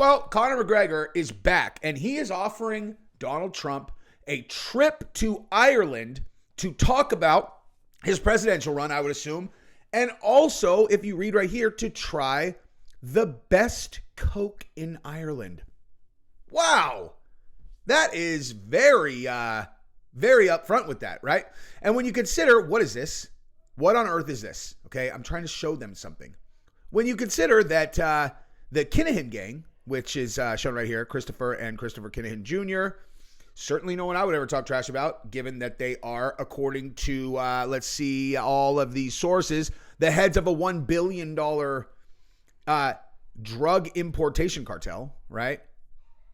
Well, Conor McGregor is back, and he is offering Donald Trump a trip to Ireland to talk about his presidential run, I would assume, and also, if you read right here, to try the best Coke in Ireland. Wow. That is very upfront with that, right? And when you consider, what is this? What on earth is this? Okay, I'm trying to show them something. When you consider that the Kinahan gang, which is shown right here, Christopher and Christopher Kinahan Jr., certainly no one I would ever talk trash about, given that they are, according to, let's see, all of these sources, the heads of a $1 billion drug importation cartel, right?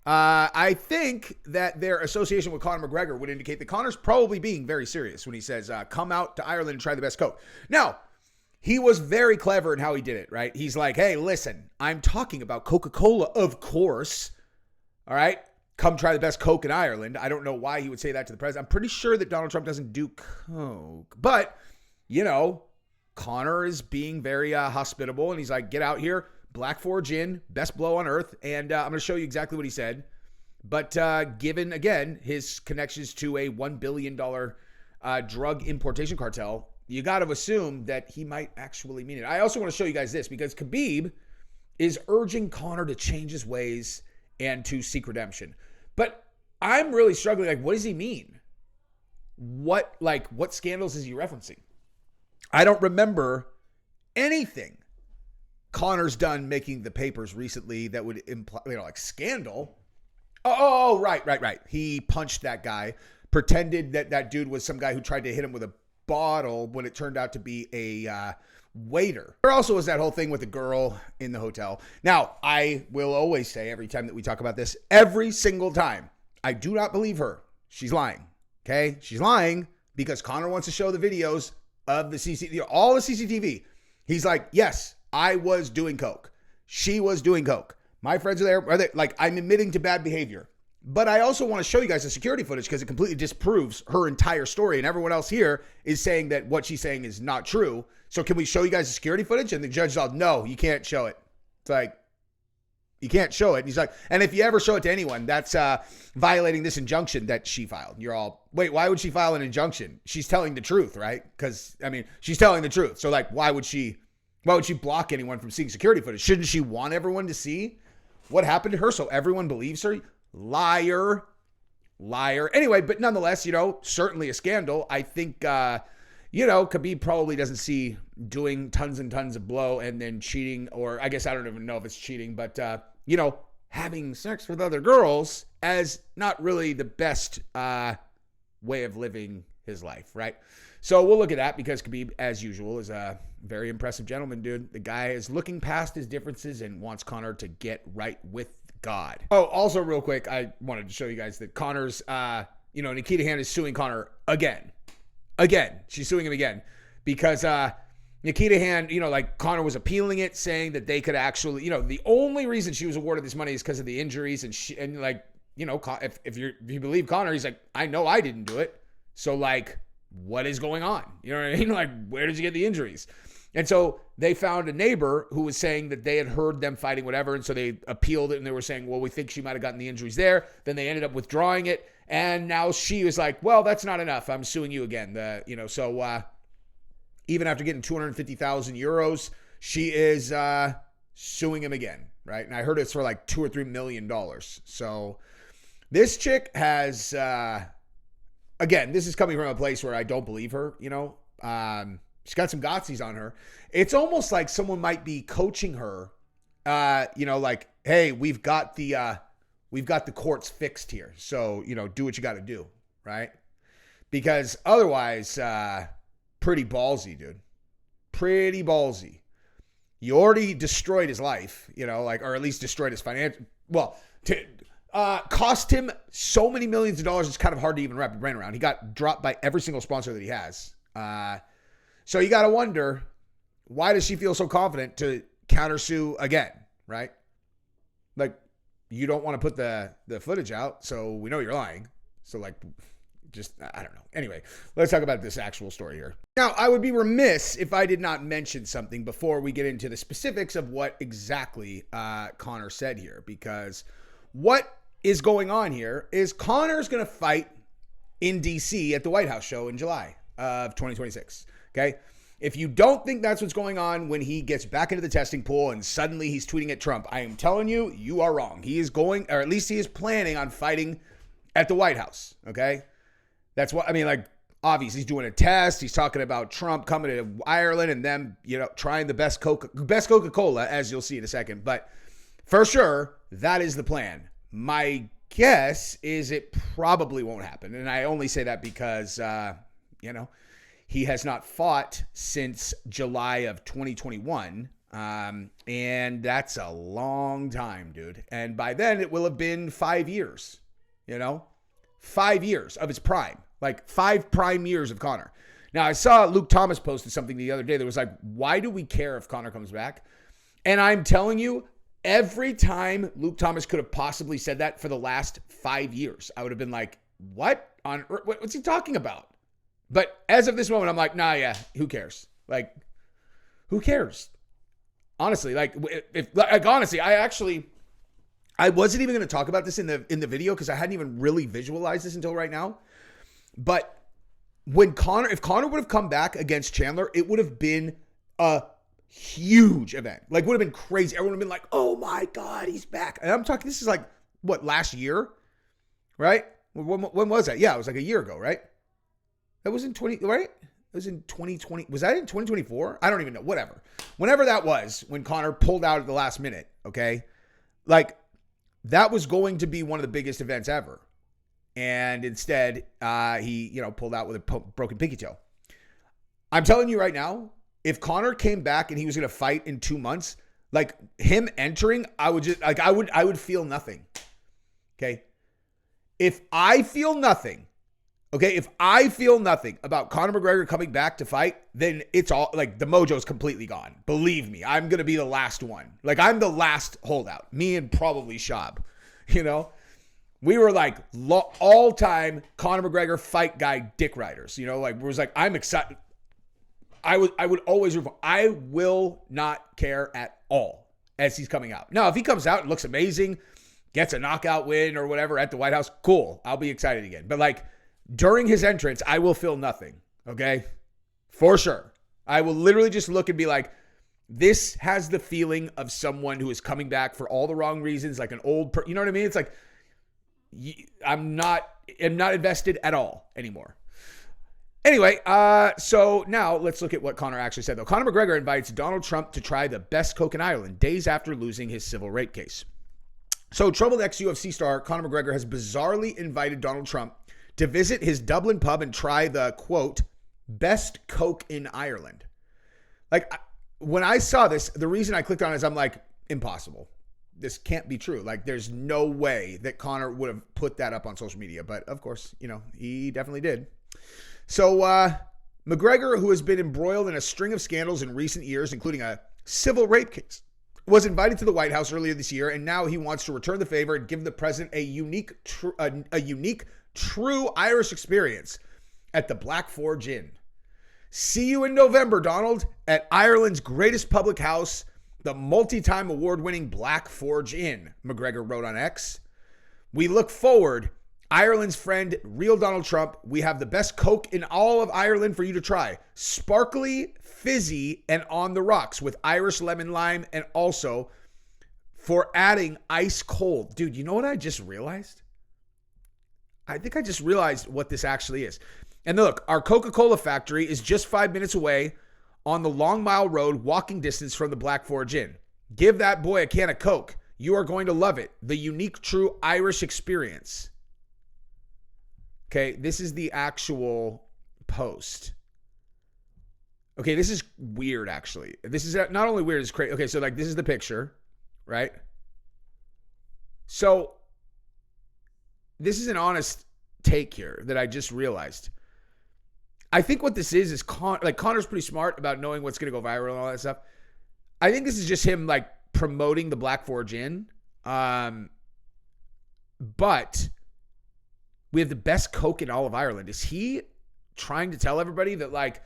I think that their association with Conor McGregor would indicate that Conor's probably being very serious when he says, come out to Ireland and try the best Coke. Now, he was very clever in how he did it, right? He's like, hey, listen, I'm talking about Coca-Cola, of course. All right? Come try the best Coke in Ireland. I don't know why he would say that to the president. I'm pretty sure that Donald Trump doesn't do Coke. But, you know, Conor is being very hospitable, and he's like, get out here. Black 4 gin, best blow on earth. And I'm going to show you exactly what he said. But given, again, his connections to a $1 billion drug importation cartel, you got to assume that he might actually mean it. I also want to show you guys this because Khabib is urging Conor to change his ways and to seek redemption. But I'm really struggling. Like, what does he mean? What scandals is he referencing? I don't remember anything Conor's done making the papers recently that would imply, like scandal. Oh, right. He punched that guy, pretended that dude was some guy who tried to hit him with a bottle when it turned out to be a waiter. There also was that whole thing with the girl in the hotel. Now, I will always say every time that we talk about this, every single time, I do not believe her. She's lying. Okay? She's lying because Conor wants to show the videos of the CCTV, all the CCTV. He's like, yes, I was doing Coke. She was doing Coke. My friends are there. Like, I'm admitting to bad behavior. But I also want to show you guys the security footage because it completely disproves her entire story. And everyone else here is saying that what she's saying is not true. So can we show you guys the security footage? And the judge's all, no, you can't show it. It's like, you can't show it. And he's like, and if you ever show it to anyone, that's violating this injunction that she filed. You're all, wait, why would she file an injunction? She's telling the truth, right? Because, I mean, she's telling the truth. So like, why would she block anyone from seeing security footage? Shouldn't she want everyone to see what happened to her so everyone believes her? Liar. Anyway, but nonetheless, certainly a scandal. I think, Khabib probably doesn't see doing tons and tons of blow and then cheating, or I guess I don't even know if it's cheating, but, having sex with other girls as not really the best way of living his life, right? So we'll look at that because Khabib, as usual, is a very impressive gentleman, dude. The guy is looking past his differences and wants Conor to get right with God. Oh, also real quick, I wanted to show you guys that Conor's, Nikita Hand is suing Conor again. She's suing him again because Nikita Hand, Conor was appealing it, saying that they could actually, the only reason she was awarded this money is because of the injuries. If you believe Conor, he's like, I know I didn't do it. So what is going on? You know what I mean? Like, where did you get the injuries? And so they found a neighbor who was saying that they had heard them fighting, whatever. And so they appealed it and they were saying, well, we think she might have gotten the injuries there. Then they ended up withdrawing it. And now she was like, well, that's not enough. I'm suing you again. So even after getting 250,000 euros, she is suing him again. Right. And I heard it's for like $2 or $3 million. So this chick has, again, this is coming from a place where I don't believe her, she's got some Gotsies on her. It's almost like someone might be coaching her, hey, we've got the courts fixed here. So, do what you got to do, right? Because otherwise, pretty ballsy, dude. Pretty ballsy. You already destroyed his life, or at least destroyed his financial. Well, cost him so many millions of dollars, it's kind of hard to even wrap your brain around. He got dropped by every single sponsor that he has. So you got to wonder, why does she feel so confident to countersue again, right? Like, you don't want to put the footage out, so we know you're lying. So, I don't know. Anyway, let's talk about this actual story here. Now, I would be remiss if I did not mention something before we get into the specifics of what exactly Conor said here, because what is going on here is Conor's going to fight in DC at the White House show in July of 2026. Okay. If you don't think that's what's going on when he gets back into the testing pool and suddenly he's tweeting at Trump, I am telling you, you are wrong. He is going, or at least he is planning on fighting at the White House. Okay. That's what, I mean, like, obviously he's doing a test. He's talking about Trump coming to Ireland and them, trying the best Coca-Cola, as you'll see in a second. But for sure, that is the plan. My guess is it probably won't happen. And I only say that because, he has not fought since July of 2021. And that's a long time, dude. And by then it will have been 5 years, 5 years of his prime. Like 5 prime years of Conor. Now, I saw Luke Thomas posted something the other day that was like, why do we care if Conor comes back? And I'm telling you, every time Luke Thomas could have possibly said that for the last 5 years, I would have been like, what on earth? What's he talking about? But as of this moment, I'm like, nah, yeah, who cares? Like, who cares? Honestly, honestly, I wasn't even going to talk about this in the video because I hadn't even really visualized this until right now. But if Conor would have come back against Chandler, it would have been a huge event. Like, would have been crazy. Everyone would have been like, oh my God, he's back. And I'm talking, this is like, what, last year? Right? When was that? Yeah, it was like a year ago, right? That was in 2020. Was that in 2024? I don't even know. Whatever. Whenever that was, when Conor pulled out at the last minute, okay? Like, that was going to be one of the biggest events ever. And instead, he, pulled out with a broken pinky toe. I'm telling you right now, if Conor came back and he was going to fight in 2 months, like him entering, I would feel nothing. Okay. If I feel nothing about Conor McGregor coming back to fight, then it's all like the mojo's completely gone. Believe me, I'm going to be the last one. Like, I'm the last holdout, me and probably Shab, We were like all-time Conor McGregor fight guy dick riders. I'm excited. I would always, I will not care at all as he's coming out. Now, if he comes out and looks amazing, gets a knockout win or whatever at the White House, cool. I'll be excited again. But like during his entrance, I will feel nothing. Okay? For sure. I will literally just look and be like, this has the feeling of someone who is coming back for all the wrong reasons, like an old, you know what I mean? It's like, I'm not invested at all anymore. Anyway, so now let's look at what Conor actually said, though. Conor McGregor invites Donald Trump to try the best Coke in Ireland days after losing his civil rape case. So troubled ex-UFC star Conor McGregor has bizarrely invited Donald Trump to visit his Dublin pub and try the, quote, best Coke in Ireland. Like, when I saw this, the reason I clicked on it is I'm like, impossible. This can't be true. Like, there's no way that Conor would have put that up on social media. But, of course, he definitely did. So, McGregor, who has been embroiled in a string of scandals in recent years, including a civil rape case, was invited to the White House earlier this year, and now he wants to return the favor and give the president a unique, true Irish experience at the Black Forge Inn. See you in November, Donald, at Ireland's greatest public house, the multi-time award-winning Black Forge Inn, McGregor wrote on X. We look forward, Ireland's friend, real Donald Trump. We have the best Coke in all of Ireland for you to try. Sparkly, fizzy, and on the rocks with Irish lemon lime, and also for adding ice cold. Dude, you know what I just realized? I think I just realized what this actually is. And look, our Coca-Cola factory is just 5 minutes away on the Long Mile Road, walking distance from the Black Forge Inn. Give that boy a can of Coke. You are going to love it. The unique, true Irish experience. Okay, this is the actual post. Okay, this is weird, actually. This is not only weird, it's crazy. Okay, so like this is the picture, right? So this is an honest take here that I just realized. I think what this is Conor's pretty smart about knowing what's going to go viral and all that stuff. I think this is just him like promoting the Black Forge Inn. But we have the best Coke in all of Ireland. Is he trying to tell everybody that, like,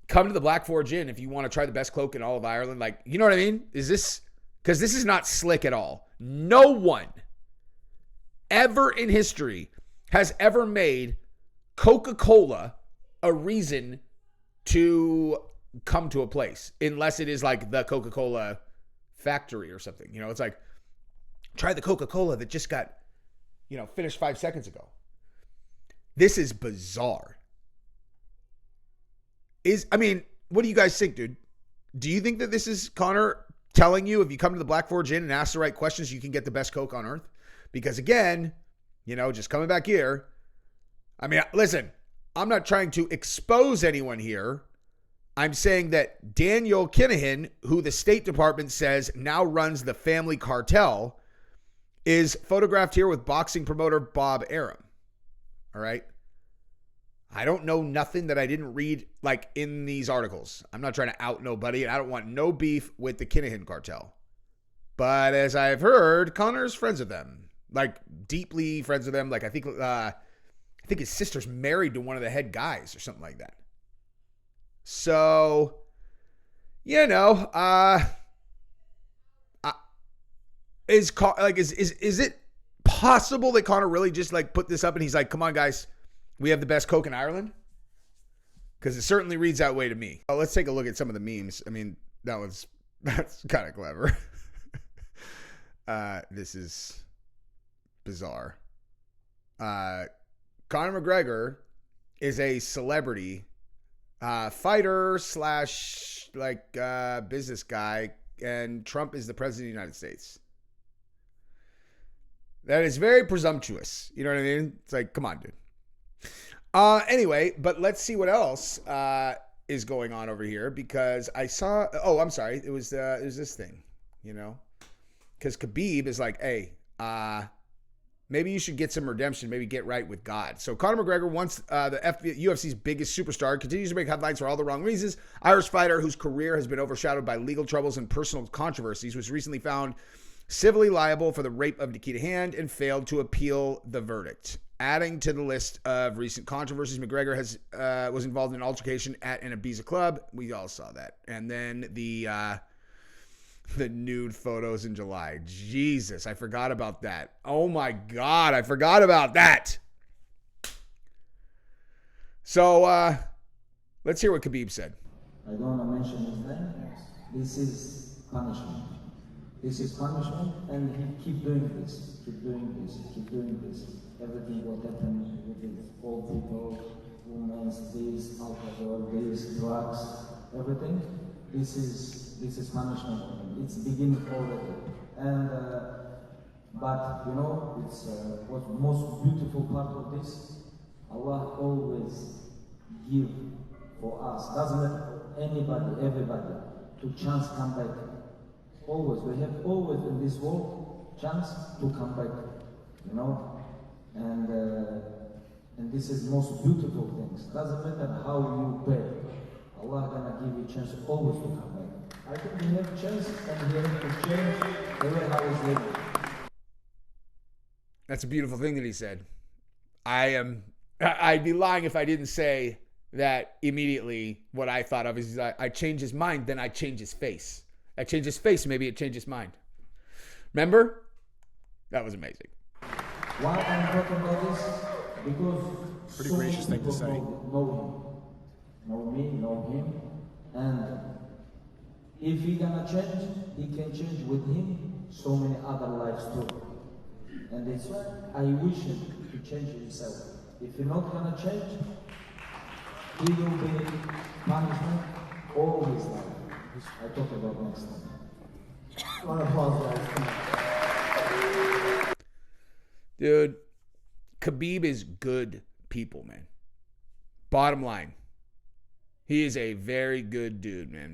come to the Black Forge Inn if you want to try the best Coke in all of Ireland? Like, you know what I mean? Is this, because this is not slick at all. No one ever in history has ever made Coca-Cola a reason to come to a place, unless it is like the Coca-Cola factory or something. You know, it's like, try the Coca-Cola that just got, you know, finished 5 seconds ago. This is bizarre. I mean, what do you guys think, dude? Do you think that this is Conor telling you if you come to the Black Forge Inn and ask the right questions, you can get the best Coke on earth? Because again, you know, just coming back here, I mean, listen, I'm not trying to expose anyone here. I'm saying that Daniel Kinahan, who the State Department says now runs the family cartel, is photographed here with boxing promoter Bob Arum. All right. I don't know nothing that I didn't read, like, in these articles. I'm not trying to out nobody, and I don't want no beef with the Kinahan cartel. But as I've heard, Conor's friends with them, like, deeply friends with them. Like, I think his sister's married to one of the head guys or something like that. So, you know, is it possible that Conor really just, like, put this up and he's like, come on, guys, we have the best Coke in Ireland? Because it certainly reads that way to me. Oh, let's take a look at some of the memes. I mean, that's kind of clever. This is bizarre. Conor McGregor is a celebrity fighter / like business guy, and Trump is the president of the United States. That is very presumptuous. You know what I mean? It's like, come on, dude. Anyway, but let's see what else is going on over here, because I saw, oh, I'm sorry. It was this thing, you know, because Khabib is like, hey, maybe you should get some redemption, maybe get right with God. So Conor McGregor, once the UFC's biggest superstar, continues to make headlines for all the wrong reasons. Irish fighter whose career has been overshadowed by legal troubles and personal controversies was recently found civilly liable for the rape of Nikita Hand and failed to appeal the verdict. Adding to the list of recent controversies, McGregor was involved in an altercation at an Ibiza club. We all saw that. And then the nude photos in July. Jesus, I forgot about that. Oh my God, I forgot about that. So let's hear what Khabib said. I don't want to mention his name. This is punishment. This is punishment, and he keep doing this, keep doing this, keep doing this. Everything what happened with these old people, women, this, alcohol, this, drugs, everything. This is punishment. It's beginning already. And but you know, it's what's the most beautiful part of this. Allah always give for us. Doesn't matter anybody, everybody, to chance come back. Always, we have always in this world chance to come back, you know, and this is most beautiful things. Doesn't matter how you pay, Allah gonna give you chance always to come back. I think we have chance and we have to change the way how we live. That's a beautiful thing that he said. I'd be lying if I didn't say that immediately. What I thought of is I change his mind, then I change his face. I change his face, maybe it changed his mind. Remember? That was amazing. Why I'm talking about this? Because pretty so gracious thing to say. Know me, know him, and if he gonna change, he can change with him so many other lives too. And that's why I wish him to change himself. If he's not gonna change, he will be punishment all his life. I talk about next time. One applause, guys. Dude, Khabib is good people, man. Bottom line, he is a very good dude, man.